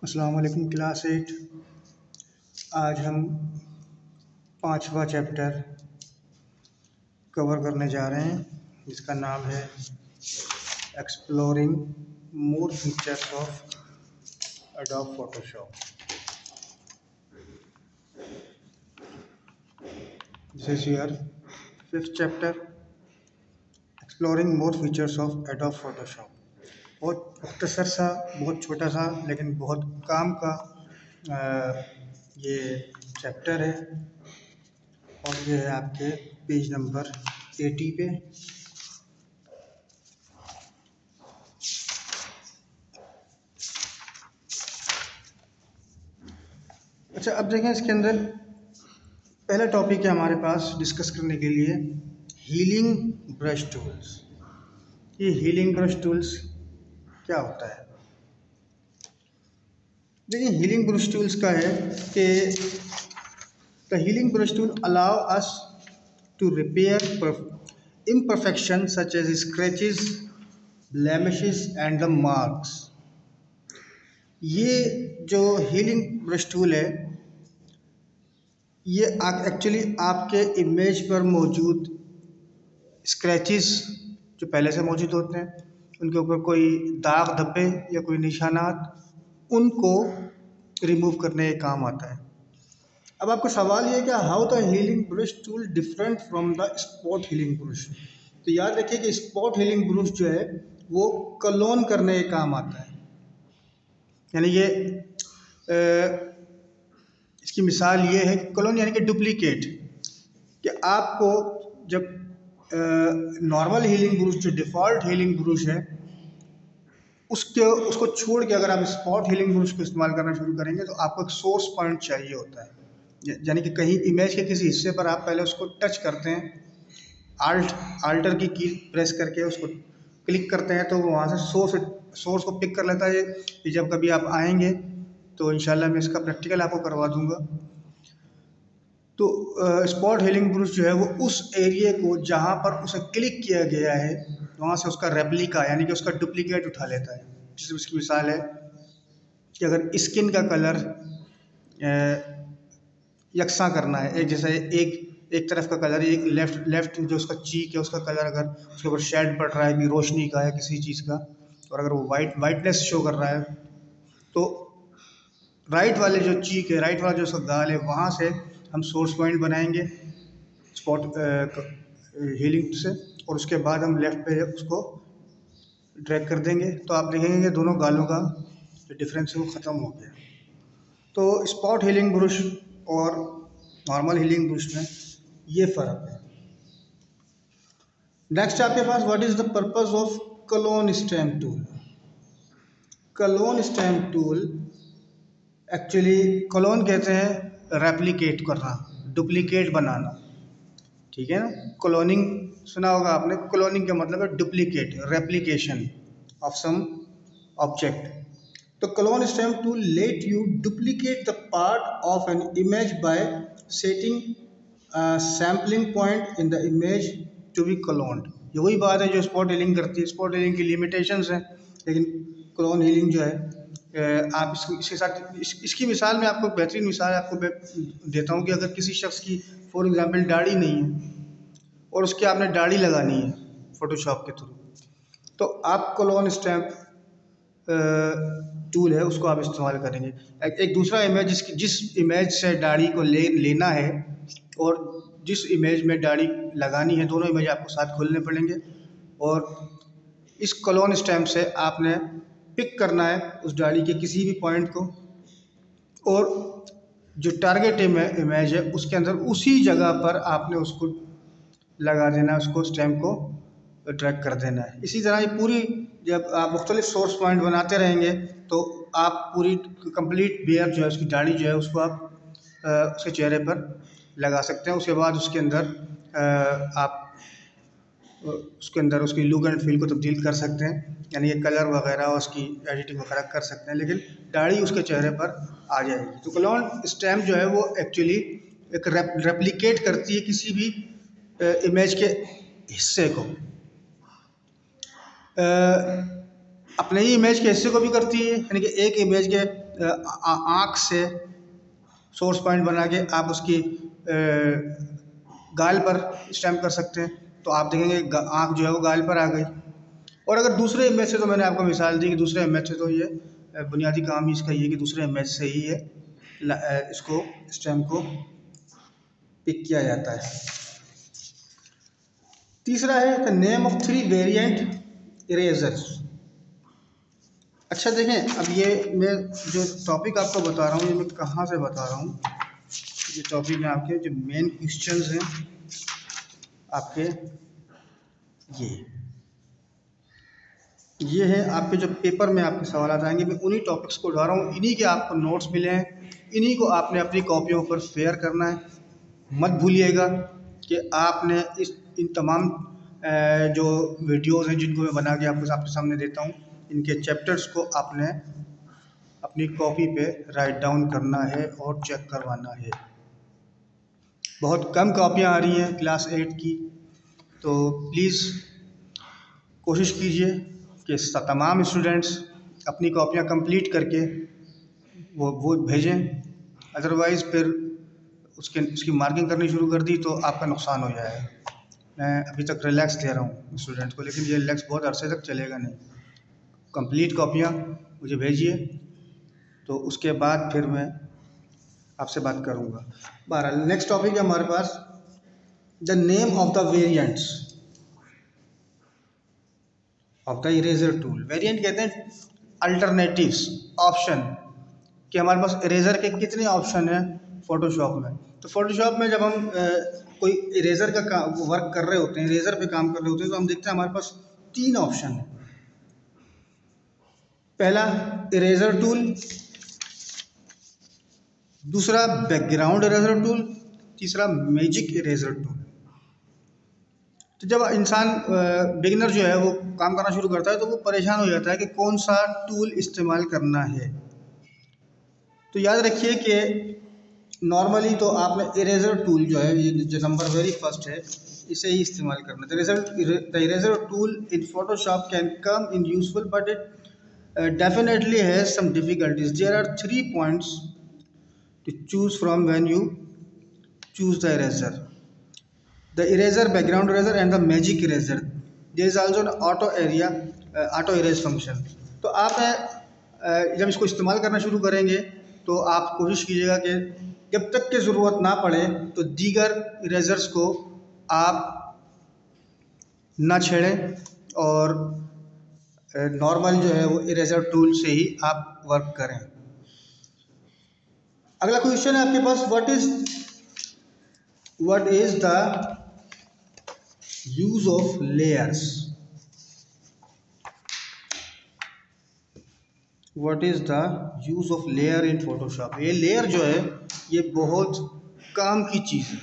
अस्सलाम वालेकुम क्लास 8। आज हम 5वां चैप्टर कवर करने जा रहे हैं जिसका नाम है exploring more features of adobe Photoshop. This is your 5th chapter exploring more features of adobe Photoshop. बहुत मुख्तसर सा, बहुत छोटा सा, लेकिन बहुत काम का ये चैप्टर है और ये है आपके पेज नंबर 80 पे। अच्छा, अब देखें इसके अंदर पहला टॉपिक है हमारे पास डिस्कस करने के लिए हीलिंग ब्रश टूल्स। ये हीलिंग ब्रश टूल्स क्या होता है? देखिए, हीलिंग ब्रश टूल्स का है कि the healing brush tool allow us to repair imperfection such as scratches, blemishes and the marks। ये जो हीलिंग ब्रश टूल है ये एक्चुअली आपके इमेज पर मौजूद स्क्रैचेस जो पहले से मौजूद होते हैं, उनके ऊपर कोई दाग धब्बे या कोई निशानात, उनको रिमूव करने का काम आता है। अब आपका सवाल ये है कि how the healing brush tool different from the spot healing brush. तो याद रखिए कि स्पॉट हीलिंग ब्रश जो है वो कलोन करने का काम आता है। यानी ये इसकी मिसाल ये है कि कलोन यानी कि डुप्लीकेट, कि आपको जब नॉर्मल हीलिंग ब्रश जो डिफ़ॉल्ट हीलिंग ब्रश है उसको छोड़ के अगर आप स्पॉट हीलिंग ब्रश को इस्तेमाल करना शुरू करेंगे तो आपको एक सोर्स पॉइंट चाहिए होता है। यानी कि कहीं इमेज के किसी हिस्से पर आप पहले उसको टच करते हैं, आल्टर की प्रेस करके उसको क्लिक करते हैं तो वो वहाँ से सोर्स को पिक कर लेता है। कि जब कभी आप आएंगे तो इंशाल्लाह मैं इसका प्रैक्टिकल आपको करवा दूंगा। तो स्पॉट हीलिंग ब्रश जो है वो उस एरिया को जहाँ पर उसे क्लिक किया गया है वहाँ से उसका रेप्लिका यानी कि उसका डुप्लीकेट उठा लेता है। जैसे उसकी मिसाल है कि अगर स्किन का कलर यकसा करना है, एक जैसे एक तरफ का कलर, एक लेफ्ट जो उसका चीक है उसका कलर अगर उसके ऊपर शेड पड़ रहा है कि रोशनी का है किसी चीज़ का, और अगर वो वाइटनेस शो कर रहा है तो राइट वाले जो चीक है, राइट वाला जो उसका गाल है, वहाँ से हम सोर्स पॉइंट बनाएंगे स्पॉट हीलिंग से, और उसके बाद हम लेफ़्ट पे उसको ड्रैग कर देंगे तो आप देखेंगे कि दोनों गालों का जो डिफरेंस है वो ख़त्म हो गया। तो स्पॉट हीलिंग ब्रश और नॉर्मल हीलिंग ब्रश में ये फ़र्क है। नेक्स्ट आपके पास what is the purpose of clone stamp tool. Clone stamp tool actually clone कहते हैं रेप्लिकेट करना, डुप्लीकेट बनाना, ठीक है ना। क्लोनिंग सुना होगा आपने, क्लोनिंग का मतलब है duplicate, replication of some object. तो clone stamp tool let you duplicate the part of an image by setting sampling point in the image to be cloned. ये वही बात है जो स्पॉट हीलिंग करती है। स्पॉट हीलिंग की लिमिटेशंस हैं, लेकिन क्लोन हीलिंग जो है आप इसके साथ इसकी मिसाल में आपको बेहतरीन मिसाल आपको देता हूँ कि अगर किसी शख्स की फॉर एग्जांपल दाढ़ी नहीं है और उसकी आपने दाढ़ी लगानी है फोटोशॉप के थ्रू, तो आप क्लोन स्टैम्प टूल है उसको आप इस्तेमाल करेंगे। एक दूसरा इमेज जिस इमेज से दाढ़ी को लेना है और जिस इमेज में दाढ़ी लगानी है, दोनों इमेज आपको साथ खोलने पड़ेंगे और इस क्लोन स्टैम्प से आपने पिक करना है उस दाढ़ी के किसी भी पॉइंट को, और जो टारगेट इमेज है उसके अंदर उसी जगह पर आपने उसको लगा देना है, उसको स्टैम्प को ड्रैग कर देना है। इसी तरह ये पूरी जब आप मुख्तलिफ सोर्स पॉइंट बनाते रहेंगे तो आप पूरी कंप्लीट बियर जो है उसकी दाढ़ी जो है उसको आप उसके चेहरे पर लगा सकते हैं। उसके बाद उसके अंदर आप उसके अंदर उसकी लुक एंड फील को तब्दील कर सकते हैं, यानी ये कलर वगैरह उसकी एडिटिंग वगैरह कर सकते हैं, लेकिन दाढ़ी उसके चेहरे पर आ जाएगी। तो क्लोन स्टैम्प जो है वो एक्चुअली एक रेप्लिकेट करती है किसी भी इमेज के हिस्से को। अपने ही इमेज के हिस्से को भी करती है, यानी कि एक इमेज के आँख से सोर्स पॉइंट बना के आप उसकी गाल पर स्टैम्प कर सकते हैं, तो आप देखेंगे आँख जो है वो गाल पर आ गई। और अगर दूसरे इमेज से, तो मैंने आपको मिसाल दी कि दूसरे इमेज से, तो ये बुनियादी काम ही इसका ये कि दूसरे इमेज से ही ये इसको स्टैम्प को पिक किया जाता है। तीसरा है the name of 3 variant erasers. अच्छा देखें, अब ये मैं जो टॉपिक आपको बता रहा हूँ, ये मैं कहाँ से बता रहा हूँ, ये टॉपिक में आपके जो मेन क्वेश्चंस हैं आपके ये है आपके जो पेपर में आपके सवाल आएंगे, मैं उन्हीं टॉपिक्स को उठा रहा हूँ, इन्हीं के आपको नोट्स मिले हैं, इन्हीं को आपने अपनी कॉपियों पर शेयर करना है। मत भूलिएगा कि आपने इन तमाम जो वीडियोज़ हैं जिनको मैं बना के आपके सामने देता हूँ, इनके चैप्टर्स को आपने अपनी कॉपी पे राइट डाउन करना है और चेक करवाना है। बहुत कम कॉपियाँ आ रही हैं क्लास 8 की, तो प्लीज़ कोशिश कीजिए कि तमाम स्टूडेंट्स अपनी कॉपियाँ कंप्लीट करके वो भेजें, अदरवाइज़ फिर उसकी मार्किंग करनी शुरू कर दी तो आपका नुकसान हो जाएगा। मैं अभी तक रिलैक्स दे रहा हूँ स्टूडेंट को, लेकिन ये रिलैक्स बहुत अरसे तक चलेगा नहीं। कंप्लीट कॉपियाँ मुझे भेजिए, तो उसके बाद फिर मैं आपसे बात करूँगा। बहरहाल नेक्स्ट टॉपिक है हमारे पास the name of the variants of the eraser tool. Variant कहते हैं अल्टरनेटिव्स, ऑप्शन, कि हमारे पास इरेजर के कितने ऑप्शन हैं फ़ोटोशॉप में। तो फ़ोटोशॉप में जब हम कोई इरेजर का वर्क कर रहे होते हैं, इरेजर पे काम कर रहे होते हैं, तो हम देखते हैं हमारे पास 3 ऑप्शन हैं। पहला इरेजर टूल, दूसरा बैकग्राउंड इरेजर टूल, तीसरा मैजिक इरेजर टूल। तो जब इंसान बिगिनर जो है वो काम करना शुरू करता है तो वो परेशान हो जाता है कि कौन सा टूल इस्तेमाल करना है। तो याद रखिए कि नॉर्मली तो आपने इरेजर टूल जो है, ये जो नंबर वेरी फर्स्ट है, इसे ही इस्तेमाल करना है। The eraser tool in Photoshop can come in useful but it definitely has some difficulties. There are 3 points to choose from when you choose the eraser: the eraser, background eraser and the magic eraser. There is also an auto erase function. तो आप जब इसको इस्तेमाल करना शुरू करेंगे तो आप कोशिश कीजिएगा कि जब तक की ज़रूरत ना पड़े तो दीगर इरेजर्स को आप ना छेड़ें और नॉर्मल जो है वो इरेजर टूल से ही आप वर्क करें। अगला क्वेश्चन है आपके पास, what is the use of layers? What is the use of layer in Photoshop? ये लेयर जो है ये बहुत काम की चीज़ है।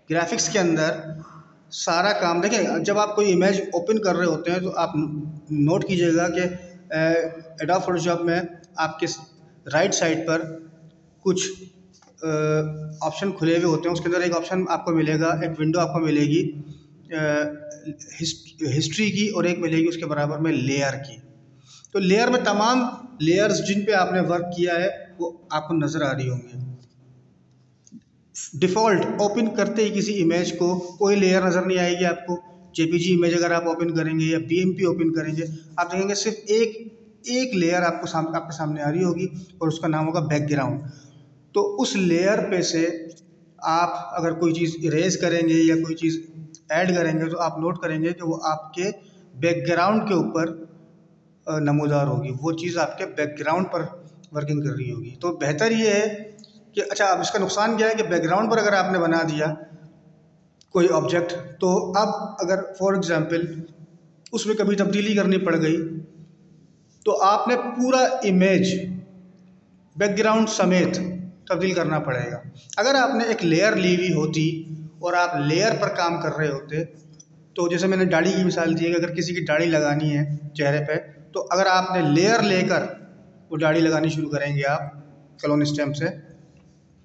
ग्राफिक्स के अंदर सारा काम, देखें जब आप कोई इमेज ओपन कर रहे होते हैं तो आप नोट कीजिएगा कि एडोब फोटोशॉप में आपके राइट साइड पर कुछ ऑप्शन खुले हुए होते हैं। उसके अंदर एक ऑप्शन आपको मिलेगा, एक विंडो आपको मिलेगी हिस्ट्री की, और एक मिलेगी उसके बराबर में लेयर की। तो लेयर में तमाम लेयर्स जिन पे आपने वर्क किया है वो आपको नज़र आ रही होंगी। डिफ़ॉल्ट ओपन करते ही किसी इमेज को कोई लेयर नज़र नहीं आएगी आपको। जेपीजी इमेज अगर आप ओपन करेंगे या बीएमपी ओपन करेंगे, आप देखेंगे सिर्फ एक लेयर आपके सामने आ रही होगी और उसका नाम होगा बैकग्राउंड। तो उस लेयर पे से आप अगर कोई चीज़ इरेज करेंगे या कोई चीज़ ऐड करेंगे तो आप नोट करेंगे कि वो आपके बैकग्राउंड के ऊपर नमूदार होगी, वो चीज़ आपके बैकग्राउंड पर वर्किंग कर रही होगी। तो बेहतर ये है कि अच्छा, अब इसका नुकसान क्या है कि बैकग्राउंड पर अगर आपने बना दिया कोई ऑब्जेक्ट, तो अब अगर फॉर एग्जांपल उसमें कभी तब्दीली करनी पड़ गई तो आपने पूरा इमेज बैकग्राउंड समेत तब्दील करना पड़ेगा। अगर आपने एक लेयर ली हुई होती और आप लेयर पर काम कर रहे होते, तो जैसे मैंने दाढ़ी की मिसाल दी है कि अगर किसी की दाढ़ी लगानी है चेहरे पे, तो अगर आपने लेयर लेकर वो दाढ़ी लगानी शुरू करेंगे आप क्लोन स्टेम से,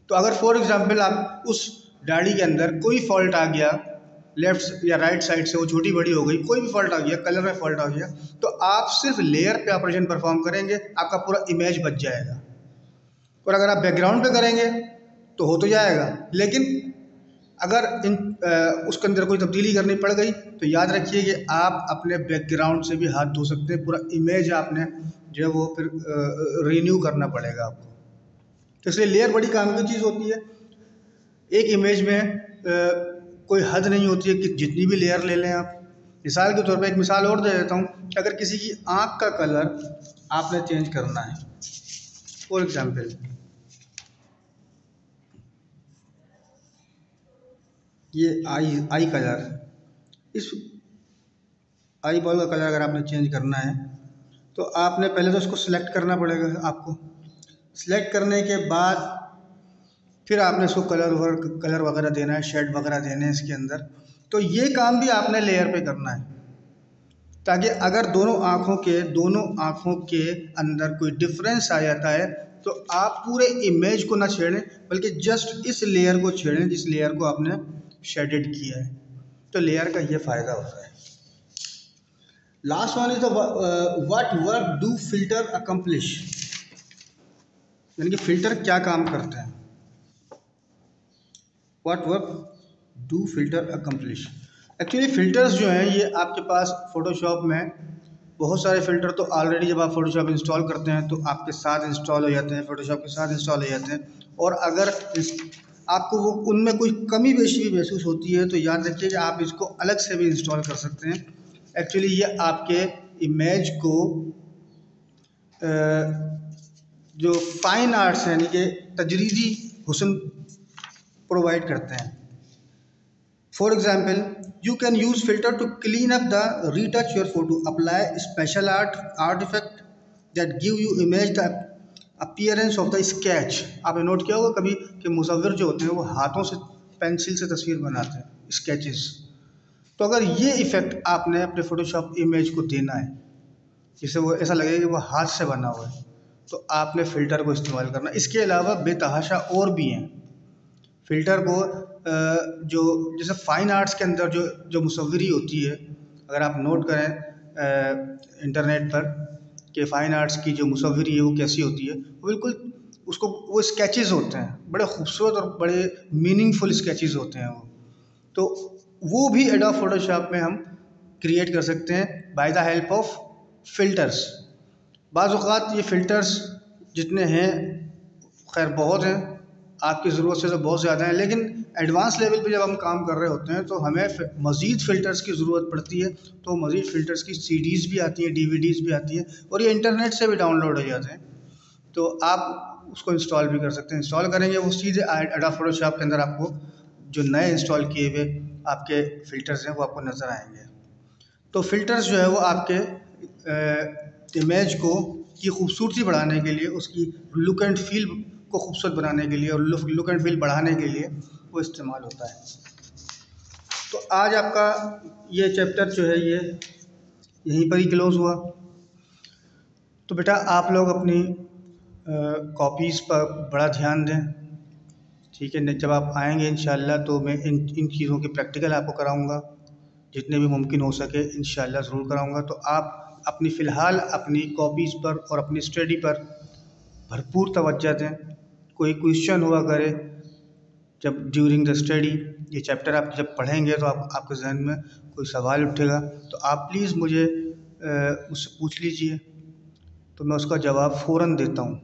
तो अगर फॉर एग्जांपल आप उस दाढ़ी के अंदर कोई फॉल्ट आ गया लेफ्ट या राइट साइड से वो छोटी बड़ी हो गई, कोई भी फॉल्ट आ गया, कलर में फॉल्ट आ गया, तो आप सिर्फ लेयर पे ऑपरेशन परफॉर्म करेंगे, आपका पूरा इमेज बच जाएगा। और अगर आप बैकग्राउंड पे करेंगे तो हो तो जाएगा, लेकिन अगर उसके अंदर कोई तब्दीली करनी पड़ गई तो याद रखिए कि आप अपने बैकग्राउंड से भी हाथ धो सकते हैं, पूरा इमेज आपने जो है वो फिर रिन्यू करना पड़ेगा आपको। तो इसलिए लेयर बड़ी काम की चीज़ होती है। एक इमेज में कोई हद नहीं होती है कि जितनी भी लेयर ले लें आप। मिसाल के तौर पे एक मिसाल और दे देता हूँ, अगर किसी की आँख का कलर आपने चेंज करना है, फॉर एग्जाम्पल ये आई कलर, इस आई बॉल का कलर अगर आपने चेंज करना है तो आपने पहले तो इसको सिलेक्ट करना पड़ेगा। आपको सिलेक्ट करने के बाद फिर आपने इसको कलर वगैरह देना है, शेड वगैरह देने हैं इसके अंदर। तो ये काम भी आपने लेयर पे करना है, ताकि अगर दोनों आँखों के अंदर कोई डिफरेंस आ जाता है तो आप पूरे इमेज को ना छेड़ें, बल्कि जस्ट इस लेयर को छेड़ें जिस लेयर को आपने शेडेड किया है। तो लेयर का ये फ़ायदा होता है। Last one is the what work do filter accomplish, यानी कि फिल्टर क्या काम करते हैं। What work do filter accomplish, actually filters जो हैं ये आपके पास फ़ोटोशॉप में बहुत सारे फ़िल्टर तो ऑलरेडी जब आप फ़ोटोशॉप इंस्टॉल करते हैं तो आपके साथ इंस्टॉल हो जाते हैं, फ़ोटोशॉप के साथ इंस्टॉल हो जाते हैं। और अगर आपको वो उनमें कोई कमी बेशी भी महसूस होती है तो याद रखिए कि आप इसको अलग से भी इंस्टॉल कर सकते हैं। एक्चुअली ये आपके इमेज को जो फाइन आर्ट्स यानी कि तजरीदी हुस्न प्रोवाइड करते हैं। For example you can use filter to clean up the retouch your photo, apply special art effect that give you image the appearance of the sketch. आपने नोट किया होगा कभी कि मुसव्विर जो होते हैं वो हाथों से पेंसिल से तस्वीर बनाते हैं, स्केचेस। तो अगर ये इफ़ेक्ट आपने अपने फ़ोटोशॉप इमेज को देना है जिससे वो ऐसा लगेगा कि वो हाथ से बना हुआ है, तो आपने फ़िल्टर को इस्तेमाल करना। इसके अलावा बेतहाशा और भी हैं फ़िल्टर को, जो जैसे फ़ाइन आर्ट्स के अंदर जो मुसव्विरी होती है, अगर आप नोट करें इंटरनेट पर कि फ़ाइन आर्ट्स की जो मुसव्विरी है वो कैसी होती है, वो बिल्कुल वो स्केचेस होते हैं, बड़े खूबसूरत और बड़े मीनिंगफुल स्केचेस होते हैं वो। तो वो भी एडोब फोटोशॉप में हम क्रिएट कर सकते हैं by the help of filters. बाज़ औक़ात ये फ़िल्टर्स जितने हैं खैर बहुत हैं, आपकी ज़रूरत से तो बहुत ज़्यादा हैं, लेकिन एडवांस लेवल पे जब हम काम कर रहे होते हैं तो हमें मज़ीद फ़िल्टर्स की ज़रूरत पड़ती है। तो मज़ीद फ़िल्टर्स की सीडीज़ भी आती हैं, डीवीडीज़ भी आती हैं, और ये इंटरनेट से भी डाउनलोड हो जाते हैं। तो आप उसको इंस्टॉल भी कर सकते हैं। इंस्टॉल करेंगे वो सीधे एडोब फोटोशॉप के अंदर आपको जो नए इंस्टॉल किए हुए आपके फ़िल्टर्स हैं वो आपको नज़र आएंगे। तो फ़िल्टर्स जो है वो आपके इमेज की खूबसूरती बढ़ाने के लिए, उसकी लुक एंड फील को खूबसूरत बनाने के लिए और लुक एंड फील बढ़ाने के लिए वो इस्तेमाल होता है। तो आज आपका ये चैप्टर जो है ये यहीं पर ही क्लोज़ हुआ। तो बेटा आप लोग अपनी कॉपीज़ पर बड़ा ध्यान दें, ठीक है। जब आप आएंगे इंशाल्लाह तो मैं इन चीज़ों की प्रैक्टिकल आपको कराऊंगा, जितने भी मुमकिन हो सके इंशाल्लाह ज़रूर कराऊंगा। तो आप अपनी फ़िलहाल अपनी कॉपीज़ पर और अपनी स्टडी पर भरपूर तवज्जो दें। कोई क्वेश्चन हुआ करे जब ड्यूरिंग द स्टडी, ये चैप्टर आप जब पढ़ेंगे तो आपके जहन में कोई सवाल उठेगा तो आप प्लीज़ मुझसे पूछ लीजिए, तो मैं उसका जवाब फ़ौरन देता हूँ।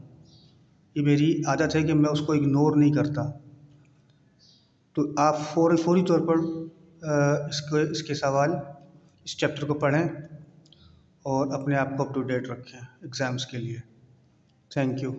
ये मेरी आदत है कि मैं उसको इग्नोर नहीं करता। तो आप फौरी तौर पर इसके सवाल, इस चैप्टर को पढ़ें और अपने आप को अप टू डेट रखें एग्ज़ाम्स के लिए। Thank you.